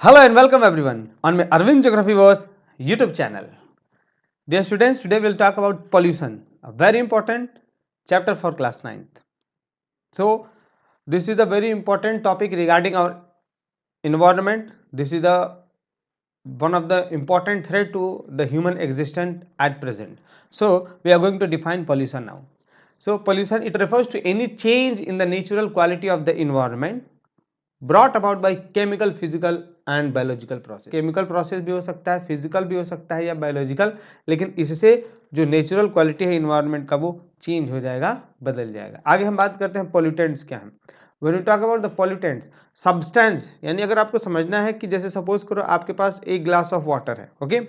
Hello and welcome everyone on my Arvind Geography Wars YouTube channel. Dear students, today we'll talk about pollution, a very important chapter for class 9th. So, this is a very important topic regarding our environment. This is one of the important threat to the human existence at present. So, we are going to define pollution now. So, pollution, it refers to any change in the natural quality of the environment brought about by chemical, physical and biological process. Chemical process भी हो सकता है, physical भी हो सकता है या biological, लेकिन इससे जो नेचुरल क्वालिटी है इन्वायरमेंट का वो चेंज हो जाएगा, बदल जाएगा। आगे हम बात करते हैं पॉल्यूटेंट्स क्या हैं। When you talk about the pollutants, substance, यानी अगर आपको समझना है कि जैसे सपोज करो आपके पास एक ग्लास ऑफ वाटर है, ओके,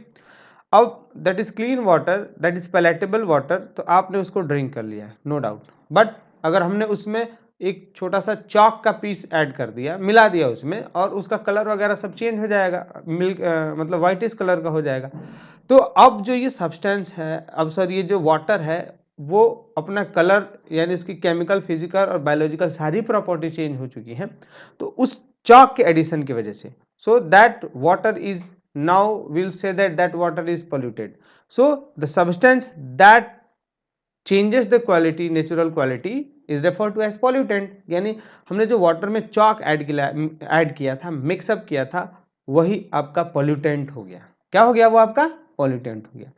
अब that is clean water, that is palatable water, तो आपने उसको ड्रिंक कर लिया है, नो डाउट। बट अगर हमने उसमें एक छोटा सा चॉक का पीस ऐड कर दिया, मिला दिया उसमें, और उसका कलर वगैरह सब चेंज हो जाएगा, मिल्क मतलब वाइटिश कलर का हो जाएगा। तो अब जो ये सब्सटेंस है, अब सर ये जो वाटर है, वो अपना कलर यानी इसकी केमिकल, फिजिकल और बायोलॉजिकल सारी प्रॉपर्टी चेंज हो चुकी हैं, तो उस चॉक के एडिशन की वजह से, so that water is now will say that water is polluted. So the substance that changes the quality, natural quality, is refer to as pollutant. यानी हमने जो वाटर में चॉक ऐड किया था, मिक्सअप किया था, वही आपका पॉल्यूटेंट हो गया। क्या हो गया? वो आपका पॉल्यूटेंट हो गया।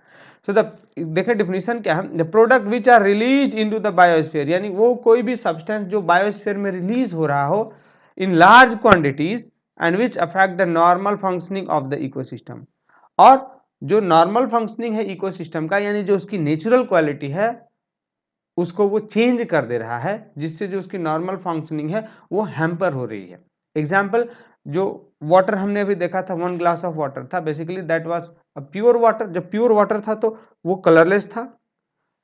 सो द देखिए डिफिनीशन क्या है, the product which are release into the biosphere, यानी वो कोई भी सब्सटेंस जो बायोस्फीयर में रिलीज हो रहा हो in large quantities and which affect the normal functioning of the ecosystem. और जो नॉर्मल फंक्शनिंग है इकोसिस्टम का, यानी जो उसकी नेचुरल क्वालिटी है, उसको वो चेंज कर दे रहा है, जिससे जो उसकी नॉर्मल फंक्शनिंग है वो हैम्पर हो रही है। एग्जाम्पल, जो वाटर हमने अभी देखा था, 1 ग्लास ऑफ वाटर था, basically that was a pure water. जब प्योर वाटर था तो वो कलरलेस था,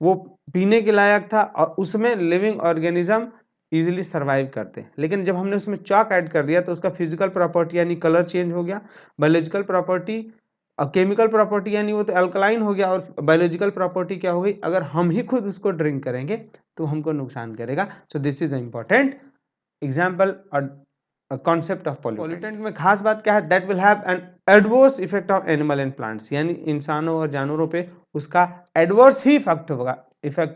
वो पीने के लायक था, और उसमें लिविंग ऑर्गेनिज्म इजीली सर्वाइव करते हैं। लेकिन जब हमने उसमें चॉक ऐड कर दिया तो उसका फिजिकल प्रॉपर्टी यानी कलर चेंज हो गया, बायोलॉजिकल प्रॉपर्टी और केमिकल प्रॉपर्टी यानी वो तो अल्कलाइन हो गया, और बायोलॉजिकल प्रॉपर्टी क्या हो गई, अगर हम ही खुद उसको ड्रिंक करेंगे तो हमको नुकसान करेगा। So this is the important example और कॉन्सेप्ट ऑफ पॉल्यूटेंट में खास बात क्या है, that will have an adverse effect on animal and plants, यानी इंसानों और जानवरों पे उसका एडवर्स ही इफेक्ट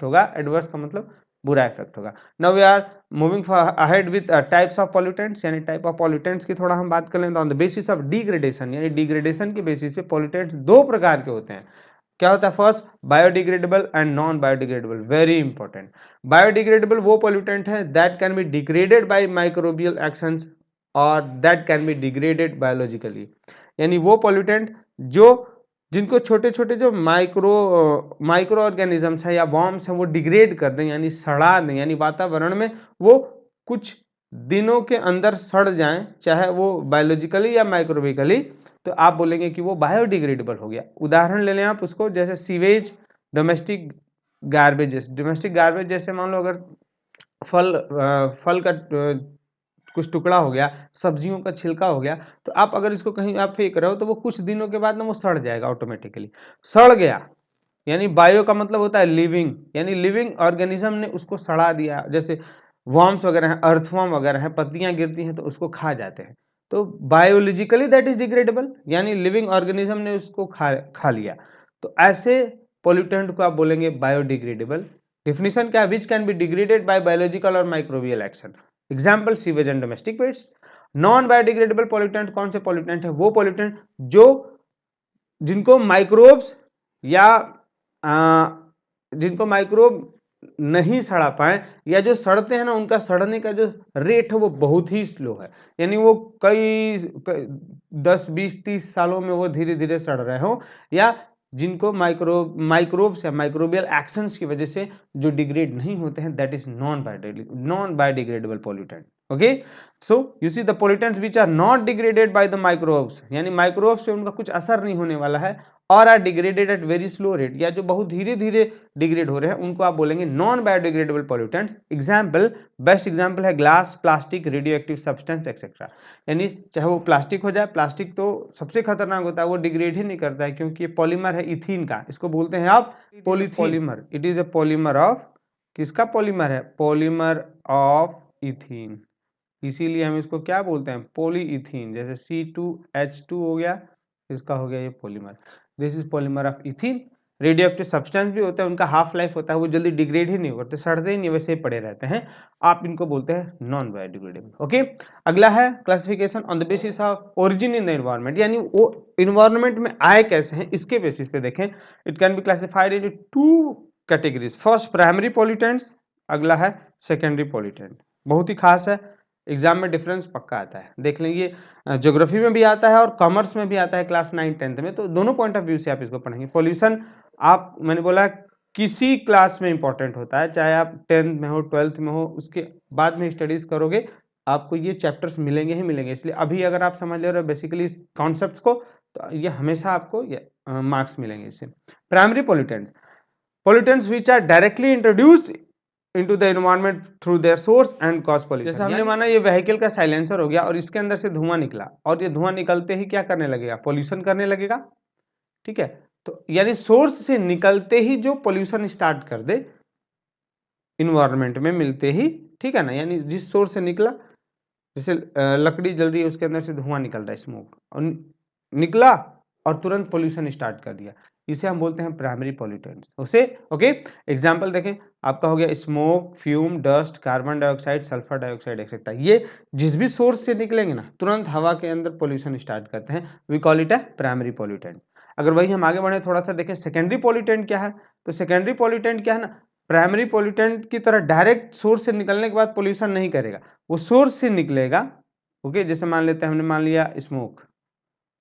होगा। एडवर्स का मतलब बुरा इफेक्ट होगा। Now we are moving ahead with types of pollutants, यानी टाइप ऑफ पॉल्यूटेंट्स की थोड़ा हम बात कर लें। On the basis of degradation, यानी डिग्रेडेशन के बेसिस पे पॉल्यूटेंट्स दो प्रकार के होते हैं। क्या होता है? First, biodegradable and non biodegradable. Very important. Biodegradable वो पॉल्यूटेंट है that can be degraded by microbial actions और that can be degraded biologically, यानी वो पॉल्यूटेंट जो जिनको छोटे छोटे जो माइक्रो ऑर्गेनिजम्स है या वॉर्म्स हैं वो डिग्रेड कर दें, यानी सड़ा दें, यानी वातावरण में वो कुछ दिनों के अंदर सड़ जाएं, चाहे वो बायोलॉजिकली या माइक्रोबिकली, तो आप बोलेंगे कि वो बायोडिग्रेडेबल हो गया। उदाहरण ले लें आप उसको, जैसे sewage, domestic garbages. Domestic garbage जैसे मान लो अगर फल का कुछ टुकड़ा हो गया, सब्जियों का छिलका हो गया, तो आप अगर इसको कहीं आप फेंक रहे हो तो वो कुछ दिनों के बाद ना वो सड़ जाएगा ऑटोमेटिकली। सड़ गया यानी बायो का मतलब होता है लिविंग, यानी लिविंग ऑर्गेनिज्म ने उसको सड़ा दिया। जैसे वॉर्म्स वगैरह हैं, अर्थवॉर्म वगैरह हैं, पत्तियां गिरती हैं तो उसको खा जाते हैं, तो बायोलॉजिकली दैट इज डिग्रेडेबल, यानी लिविंग ऑर्गेनिज्म ने उसको खा लिया। तो ऐसे पोल्यूटेंट को आप बोलेंगे बायोडिग्रेडेबल। डिफिनीशन क्या है? Which can be degraded by biological और microbial action. Example, sewage and domestic waste. Non biodegradable pollutant कौन से पोल्यूटेंट है? वो पोल्यूटेंट जो जिनको माइक्रोब्स या जिनको माइक्रोब नहीं सड़ा पाए, या जो सड़ते हैं ना उनका सड़ने का जो रेट है वो बहुत ही स्लो है, यानी वो कई 10 20 30 सालों में वो धीरे धीरे सड़ रहे हो, या जिनको माइक्रोब्स या माइक्रोबियल एक्शंस की वजह से जो डिग्रेड नहीं होते हैं, that is non biodegradable pollutant. Okay, so you see the pollutants which are not degraded by the microbes, यानी माइक्रोब्स पे उनका कुछ असर नहीं होने वाला है, और are degraded at very slow rate, या जो बहुत धीरे धीरे डिग्रेड हो रहे हैं, उनको आप बोलेंगे non biodegradable pollutants. Example, best example है glass, plastic, radioactive substance etcetera. यानी चाहे वो प्लास्टिक हो जाए, प्लास्टिक तो सबसे खतरनाक होता है, वो डिग्रेड ही नहीं करता है क्योंकि ये पॉलीमर है इथीन का, इसको बोलते हैं आप polymer. It is a polymer of, किसका पॉलीमर है? Polymer of ethene. इसीलिए हम इसको क्या बोलते हैं, पॉलीइथीन। जैसे C2H2 हो गया, इसका हो गया ये polymer, this is polymer of ethene. Radio active substance भी होता है, उनका हाफ लाइफ होता है, वो जल्दी डिग्रेड ही नहीं करते, सड़ते ही नहीं, वैसे ही पड़े रहते हैं, आप इनको बोलते हैं नॉन बायोडिग्रेडेबल। ओके, अगला है classification on the basis of origin in the environment, यानी वो इन्वायरमेंट में आए कैसे हैं इसके बेसिस पे देखें। It can be classified into two categories, first primary pollutants, अगला है सेकेंडरी पॉल्यूटेंट। बहुत ही खास है, एग्जाम में डिफरेंस पक्का आता है, देख लेंगे। ज्योग्राफी में भी आता है और कॉमर्स में भी आता है, क्लास 9-10 में, तो दोनों पॉइंट ऑफ व्यू से आप इसको पढ़ेंगे। पॉल्यूशन आप, मैंने बोला किसी क्लास में इंपॉर्टेंट होता है, चाहे आप 10th में हो 12th में हो, उसके बाद में स्टडीज करोगे आपको ये चैप्टर्स मिलेंगे ही मिलेंगे। इसलिए अभी अगर आप समझ ले रहे हो बेसिकली कॉन्सेप्ट्स को, तो ये हमेशा आपको मार्क्स मिलेंगे इससे। Primary pollutants, pollutants which are directly introduced into the environment through their source and cause pollution। जैसे हमने माना ये व्हीकल का साइलेंसर हो गया और इसके अंदर से धुआं निकला, और ये धुआं निकलते ही क्या करने लगेगा, पोल्यूशन करने लगेगा, ठीक है। तो यानी सोर्स से निकलते ही जो पोल्यूशन स्टार्ट कर दे इन्वायरमेंट में मिलते ही, ठीक है ना, यानी जिस सोर्स से निकला, जैसे लकड़ी जल रही है उसके अंदर से धुआं निकल रहा है, स्मोक, और निकला और तुरंत पोल्यूशन स्टार्ट कर दिया, इसे हम बोलते हैं प्राइमरी पॉल्यूटेंट्स। उसे ओके, एग्जांपल देखें, आपका हो गया smoke, fume, dust, carbon dioxide, sulphur dioxide etcetera. ये जिस भी सोर्स से निकलेंगे ना, तुरंत हवा के अंदर पोल्यूशन स्टार्ट करते हैं, we call it a primary pollutant. अगर वही हम आगे बढ़े थोड़ा सा देखें, सेकेंडरी पॉल्यूटेंट क्या है, तो सेकेंडरी पॉल्यूटेंट क्या है ना, प्राइमरी पॉल्यूटेंट की तरह डायरेक्ट सोर्स से निकलने के बाद पोल्यूशन नहीं करेगा, वो सोर्स से निकलेगा। ओके, जैसे मान लेते हैं, हमने मान लिया स्मोक,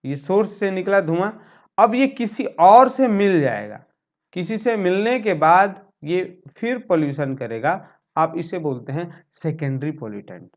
ये सोर्स से निकला धुआं, अब ये किसी और से मिल जाएगा, किसी से मिलने के बाद ये फिर पोल्यूशन करेगा, आप इसे बोलते हैं secondary pollutant.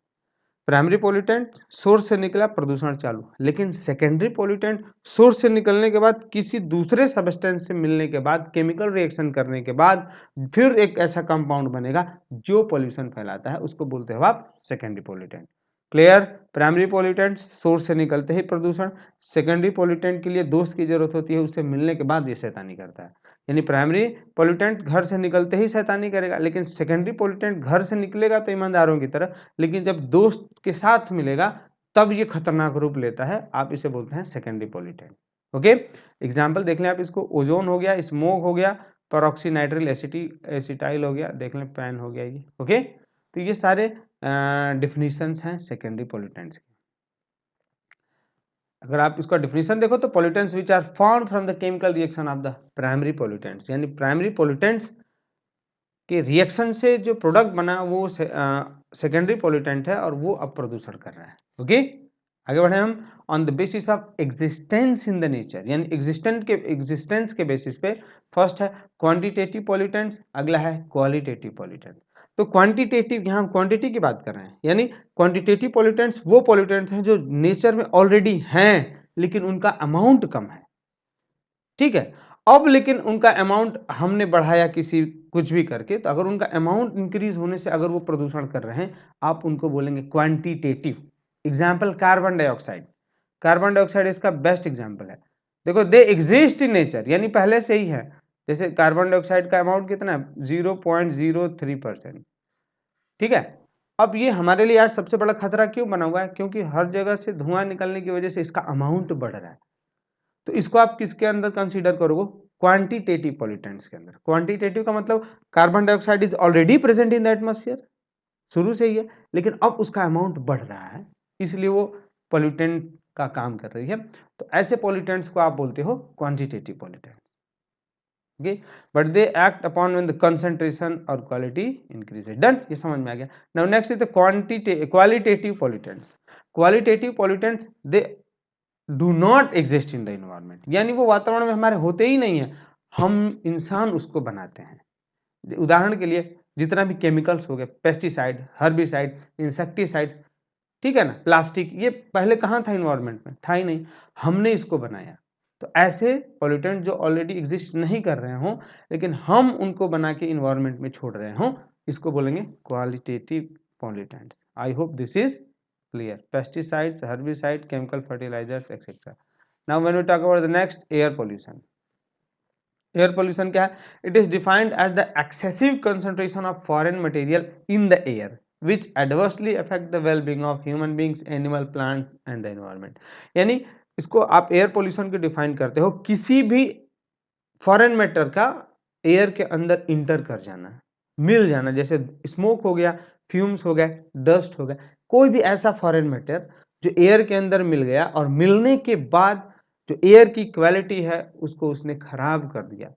Primary pollutant source से निकला, प्रदूषण चालू, लेकिन सेकेंडरी पॉल्यूटेंट सोर्स से निकलने के बाद किसी दूसरे सब्सटेंस से मिलने के बाद, केमिकल रिएक्शन करने के बाद फिर एक ऐसा कंपाउंड बनेगा जो पोल्यूशन फैलाता है, उसको बोलते हो आप secondary pollutant. Clear, primary pollutant source से निकलते ही प्रदूषण, सेकेंडरी पॉल्यूटेंट के लिए दोस्त की जरूरत होती है, उससे मिलने के बाद ये शैतानी करता है। यानी प्राइमरी पॉल्यूटेंट घर से निकलते ही शैतानी करेगा, लेकिन सेकेंडरी पॉल्यूटेंट घर से निकलेगा तो ईमानदारों की तरह, लेकिन जब दोस्त के साथ मिलेगा तब ये खतरनाक रूप लेता है, आप इसे बोलते हैं सेकेंडरी पॉल्यूटेंट। ओके, एग्जाम्पल देख लें आप इसको, ओजोन हो गया, स्मोक हो गया, पेरोक्सीनाइट्रिल एसिटाइल हो गया, देख लें पैन हो गया ये। ओके, तो ये सारे डिफिनीशंस हैं सेकेंडरी पॉल्यूटेंट्स की। अगर आप इसका डिफिनीशन देखो तो pollutants which are form from the chemical reaction of the primary pollutants, यानी प्राइमरी पॉल्यूटेंट्स के रिएक्शन से जो प्रोडक्ट बना वो सेकेंडरी पॉल्यूटेंट है और वो अब प्रदूषण कर रहा है। ओके, आगे बढ़े हम, on the basis of existence in the nature, यानी एग्जिस्टेंस के बेसिस पे, फर्स्ट है क्वांटिटेटिव पॉल्यूटेंट्स, अगला है क्वालिटेटिव पॉल्यूटेंट। तो क्वांटिटेटिव, यहाँ हम क्वांटिटी की बात कर रहे हैं, यानी क्वांटिटेटिव पॉल्यूटेंट्स वो पॉल्यूटेंट्स हैं जो नेचर में ऑलरेडी हैं लेकिन उनका अमाउंट कम है, ठीक है। अब लेकिन उनका अमाउंट हमने बढ़ाया किसी कुछ भी करके, तो अगर उनका अमाउंट इंक्रीज होने से अगर वो प्रदूषण कर रहे हैं, आप उनको बोलेंगे quantitative. Example carbon dioxide, carbon dioxide इसका बेस्ट एग्जाम्पल है। देखो, दे एग्जिस्ट इन नेचर, यानी पहले से ही है। जैसे कार्बन डाइऑक्साइड का अमाउंट कितना है, 0.03%, ठीक है। अब ये हमारे लिए आज सबसे बड़ा खतरा क्यों बना हुआ है, क्योंकि हर जगह से धुआं निकलने की वजह से इसका अमाउंट बढ़ रहा है। तो इसको आप किसके अंदर कंसीडर करोगे, क्वांटिटेटिव पॉल्यूटेंट्स के अंदर। क्वांटिटेटिव का मतलब carbon dioxide is already present in the atmosphere, शुरू से ही है, लेकिन अब उसका अमाउंट बढ़ रहा है, इसलिए वो पॉल्यूटेंट का काम कर रही है। तो ऐसे पॉल्यूटेंट्स को आप बोलते हो quantitative pollutant. Okay, but they act upon when the concentration और क्वालिटी इंक्रीजेस। डन, ये समझ में आ गया। Now next is the qualitative pollutants. Qualitative pollutants they do not exist in the environment, यानी वो वातावरण में हमारे होते ही नहीं है, हम इंसान उसको बनाते हैं। उदाहरण के लिए जितना भी केमिकल्स हो गए, पेस्टिसाइड, हर्बिसाइड, इंसेक्टिसाइड, ठीक है ना, प्लास्टिक, ये पहले कहाँ था, इन्वायरमेंट में था ही नहीं, हमने इसको बनाया। तो ऐसे पॉल्यूटेंट जो ऑलरेडी एग्जिस्ट नहीं कर रहे हों लेकिन हम उनको बना के इन्वायरमेंट में छोड़ रहे हों, इसको बोलेंगे qualitative pollutants. I hope this is clear. Pesticides, herbicide, chemical fertilizers, etc. Now when we talk about the next, air pollution. Air pollution क्या है, it is defined as the excessive concentration of foreign material in the air, which adversely affect the well-being of human beings, animal, plant and the environment। यानी इसको आप air pollution को define करते हो किसी भी फॉरेन मैटर का air के अंदर इंटर कर जाना, मिल जाना, जैसे स्मोक हो गया, फ्यूम्स हो गए, डस्ट हो गया, कोई भी ऐसा फॉरेन मैटर जो एयर के अंदर मिल गया और मिलने के बाद जो एयर की क्वालिटी है उसको उसने खराब कर दिया,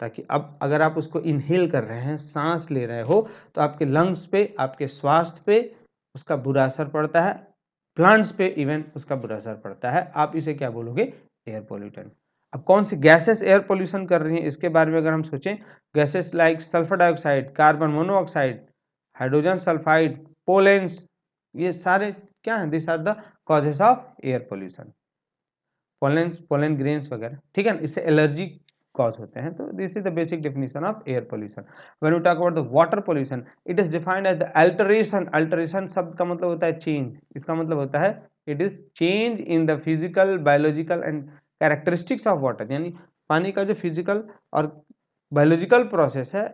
ताकि अब अगर आप उसको इनहेल कर रहे हैं, सांस ले रहे हो, तो आपके लंग्स पे, आपके स्वास्थ्य पे उसका बुरा असर पड़ता है, प्लांट्स पे इवन उसका बुरा असर पड़ता है। आप इसे क्या बोलोगे? Air pollutant. अब कौन सी गैसेस एयर पोल्यूशन कर रही हैं इसके बारे में अगर हम सोचें, gases like sulphur dioxide, carbon monoxide, hydrogen sulphide, pollens, ये सारे क्या हैं? This are the causes of air pollution. Pollen grains वगैरह, ठीक है ना, इससे एलर्जी कॉज होते हैं। तो this is the basic definition of air pollution. When we talk about the water pollution, it is defined as the alteration. Alteration शब्द का मतलब होता है चेंज, इसका मतलब होता है it is change in the physical, biological and characteristics of water, यानी पानी का जो फिजिकल और बायोलॉजिकल प्रोसेस है,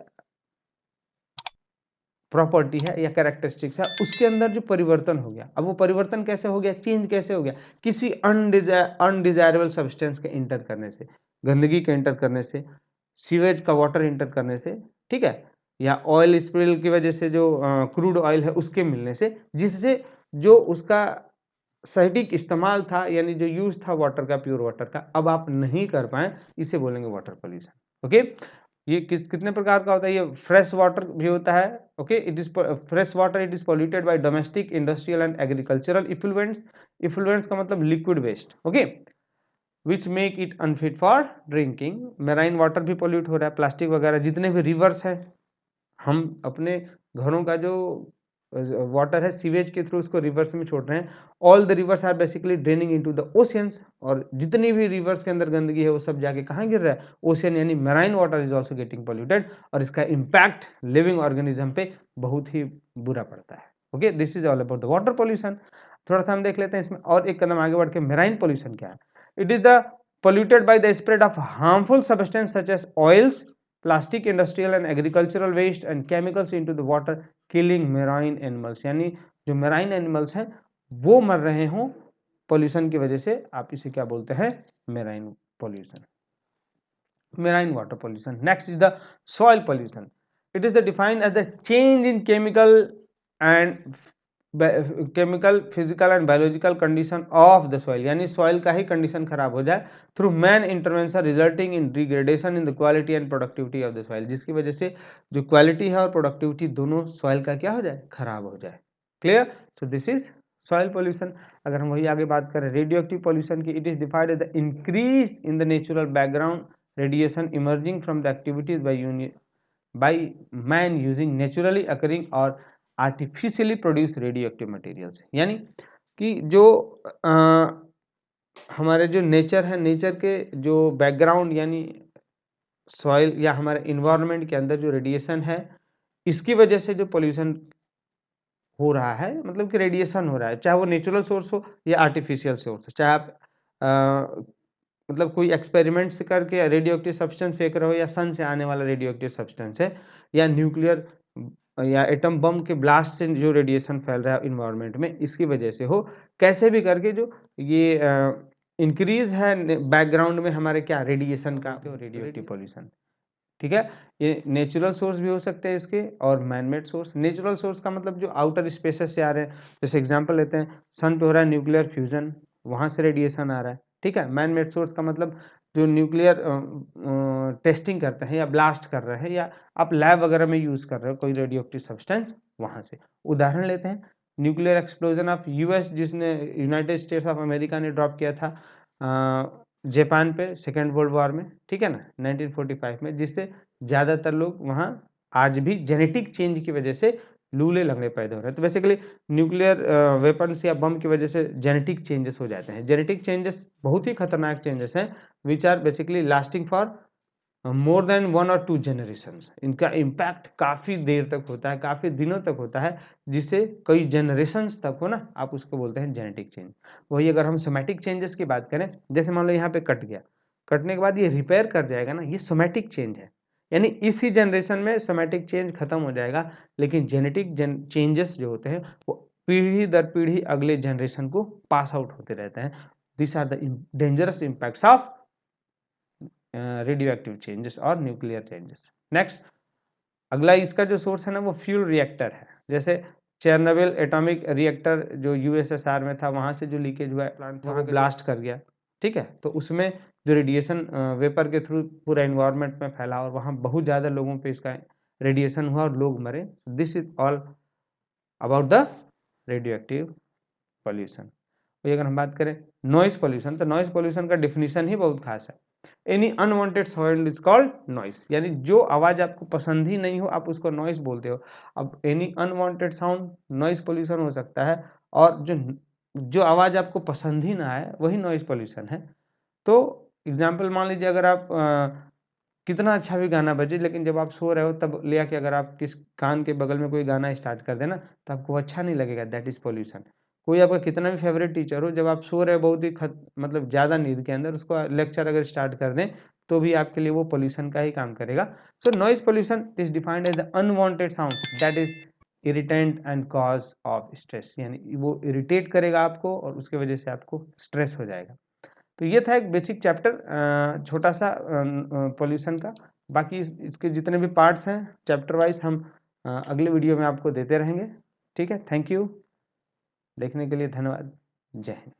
प्रॉपर्टी है या कैरेक्टरिस्टिक्स है, उसके अंदर जो परिवर्तन हो गया। अब वो परिवर्तन कैसे हो गया, चेंज कैसे हो गया? किसी अनडिजायरेबल सब्सटेंस के इंटर करने से, गंदगी के इंटर करने से, सीवेज का वाटर इंटर करने से, ठीक है, या ऑयल स्पिल की वजह से जो क्रूड ऑयल है उसके मिलने से, जिससे जो उसका सटीक इस्तेमाल था, यानी जो यूज था वाटर का, प्योर वाटर का, अब आप नहीं कर पाए, इसे बोलेंगे वाटर पोल्यूशन। ओके, ये कितने प्रकार का होता है? ये फ्रेश वाटर भी होता है। Okay, it is fresh water, it is polluted by domestic, industrial and agricultural effluents. Effluents का मतलब liquid waste, okay, which make it unfit for drinking. Marine water भी पॉल्यूट हो रहा है, प्लास्टिक वगैरह, जितने भी रिवर्स है, हम अपने घरों का जो वाटर है सीवेज के थ्रू उसको रिवर्स में छोड़ रहे हैं। All the rivers are basically draining into the oceans, और जितनी भी रिवर्स के अंदर गंदगी है वो सब जाके कहाँ गिर रहा है? ओशियन, यानी marine water is also getting polluted, और इसका इम्पैक्ट लिविंग ऑर्गेनिज्म पे बहुत ही बुरा पड़ता है। Okay, this is all about the water pollution. थोड़ा सा हम देख लेते हैं इसमें और एक कदम आगे बढ़ के मैराइन पॉल्यूशन क्या है। It is the polluted by the spread of harmful substances such as oils, plastic, industrial and agricultural waste and chemicals into the water, killing marine animals। यानी जो मेराइन एनिमल्स हैं वो मर रहे हों पोल्यूशन की वजह से, आप इसे क्या बोलते हैं? Marine pollution, marine water pollution. Next is the soil pollution. It is the defined as the change in chemical, physical and biological condition of the soil, यानी सॉइल का ही कंडीशन खराब हो जाए through man intervention, resulting in degradation in the quality and productivity of the soil, जिसकी वजह से जो क्वालिटी है और प्रोडक्टिविटी दोनों सॉइल का क्या हो जाए? खराब हो जाए। Clear? So this is soil pollution. अगर हम वही आगे बात करें रेडियो एक्टिव पोल्यूशन की, it is defined as the increase in the natural background radiation emerging from the activities by man using naturally occurring और artificially produce radioactive materials. यानी कि जो हमारे जो नेचर है, नेचर के जो बैकग्राउंड यानी सॉइल या हमारे इन्वायरमेंट के अंदर जो रेडिएशन है, इसकी वजह से जो पोल्यूशन हो रहा है, मतलब कि रेडिएशन हो रहा है, चाहे वो नेचुरल सोर्स हो या आर्टिफिशियल सोर्स हो, चाहे आप मतलब कोई एक्सपेरिमेंट से करके रेडियो एक्टिव सब्सटेंस फेंक रहे हो, या सन से आने वाला रेडियो एक्टिव सब्सटेंस है, या न्यूक्लियर या एटम बम के ब्लास्ट से जो रेडिएशन फैल रहा है इन्वायरमेंट में, इसकी वजह से हो, कैसे भी करके जो ये इंक्रीज है बैकग्राउंड में हमारे क्या रेडिएशन का, रेडियो एक्टिव पोल्यूशन। ठीक है, ये नेचुरल सोर्स भी हो सकते हैं इसके, और मैनमेड सोर्स। नेचुरल सोर्स का मतलब जो आउटर स्पेसेस से आ रहे हैं, जैसे एग्जांपल लेते हैं, सन पे हो रहा है न्यूक्लियर फ्यूजन, वहाँ से रेडिएशन आ रहा है। ठीक है, मैनमेड सोर्स का मतलब जो न्यूक्लियर टेस्टिंग करते हैं या ब्लास्ट कर रहे हैं, या आप लैब वगैरह में यूज़ कर रहे हो कोई रेडियो एक्टिव सब्सटेंस, वहाँ से। उदाहरण लेते हैं न्यूक्लियर एक्सप्लोजन ऑफ यूएस, जिसने यूनाइटेड स्टेट्स ऑफ अमेरिका ने ड्रॉप किया था जापान पे सेकेंड वर्ल्ड वॉर में, ठीक है ना, 1945 में, जिससे ज़्यादातर लोग वहाँ आज भी जेनेटिक चेंज की वजह से लूले लगने पैदा हो रहे हैं। तो बेसिकली न्यूक्लियर वेपन्स या बम की वजह से जेनेटिक चेंजेस हो जाते हैं। जेनेटिक चेंजेस बहुत ही खतरनाक चेंजेस हैं, which are basically lasting for more than 1 और 2 जनरेशंस। इनका इम्पैक्ट काफ़ी देर तक होता है, काफ़ी दिनों तक होता है, जिससे कई जनरेशंस तक हो ना, आप उसको बोलते हैं जेनेटिक चेंज। वही अगर हम सोमैटिक चेंजेस की बात करें, जैसे मान लो यहाँ पे कट गया, कटने के बाद ये रिपेयर कर जाएगा ना, ये सोमैटिक चेंज है। यानी इसी जनरेशन में सोमैटिक चेंज खत्म हो जाएगा, लेकिन जेनेटिक चेंजेस जो होते हैं वो पीढ़ी दर पीढ़ी अगले जनरेशन को पास आउट होते रहते हैं। This are the dangerous impacts of radio active changes और न्यूक्लियर चेंजेस। नेक्स्ट, अगला इसका जो सोर्स है ना वो फ्यूल रिएक्टर है। जैसे चेरनोबिल एटॉमिक रिएक्टर जो यूएसएसआर में था, वहां से जो लीकेज हुआ प्लांट था वो ब्लास्ट कर गया, ठीक है। तो उसमें जो रेडिएशन वेपर के थ्रू पूरा एनवायरनमेंट में फैला और वहाँ बहुत ज़्यादा लोगों पे इसका रेडिएशन हुआ और लोग मरे। This is all about the radio active pollution. अगर हम बात करें नॉइस पॉल्यूशन, तो नॉइस पॉल्यूशन का डिफिनीशन ही बहुत खास है। Any unwanted sound is called noise, यानी जो आवाज आपको पसंद ही नहीं हो आप उसको नॉइस बोलते हो। अब any unwanted sound noise pollution हो सकता है, और जो आवाज आपको पसंद ही ना आए वही नॉइस पॉल्यूशन है। तो एग्जाम्पल मान लीजिए, अगर आप कितना अच्छा भी गाना बजे, लेकिन जब आप सो रहे हो तब ले आके अगर आप किस कान के बगल में कोई गाना स्टार्ट कर देना तो आपको अच्छा नहीं लगेगा, दैट इज पॉल्यूशन। कोई आपका कितना भी फेवरेट टीचर हो, जब आप सो रहे हो बहुत ही मतलब ज़्यादा नींद के अंदर, उसको लेक्चर अगर स्टार्ट कर दें तो भी आपके लिए वो पोल्यूशन का ही काम करेगा। So noise pollution is defined as the unwanted sound that is irritant and cause of stress, यानी वो इरिटेट करेगा आपको और उसके वजह से आपको स्ट्रेस हो जाएगा। तो ये था एक बेसिक चैप्टर छोटा सा पोल्यूशन का। बाकी इसके जितने भी पार्ट्स हैं चैप्टर वाइज हम अगले वीडियो में आपको देते रहेंगे। ठीक है, थैंक यू, देखने के लिए धन्यवाद, जय हिंद।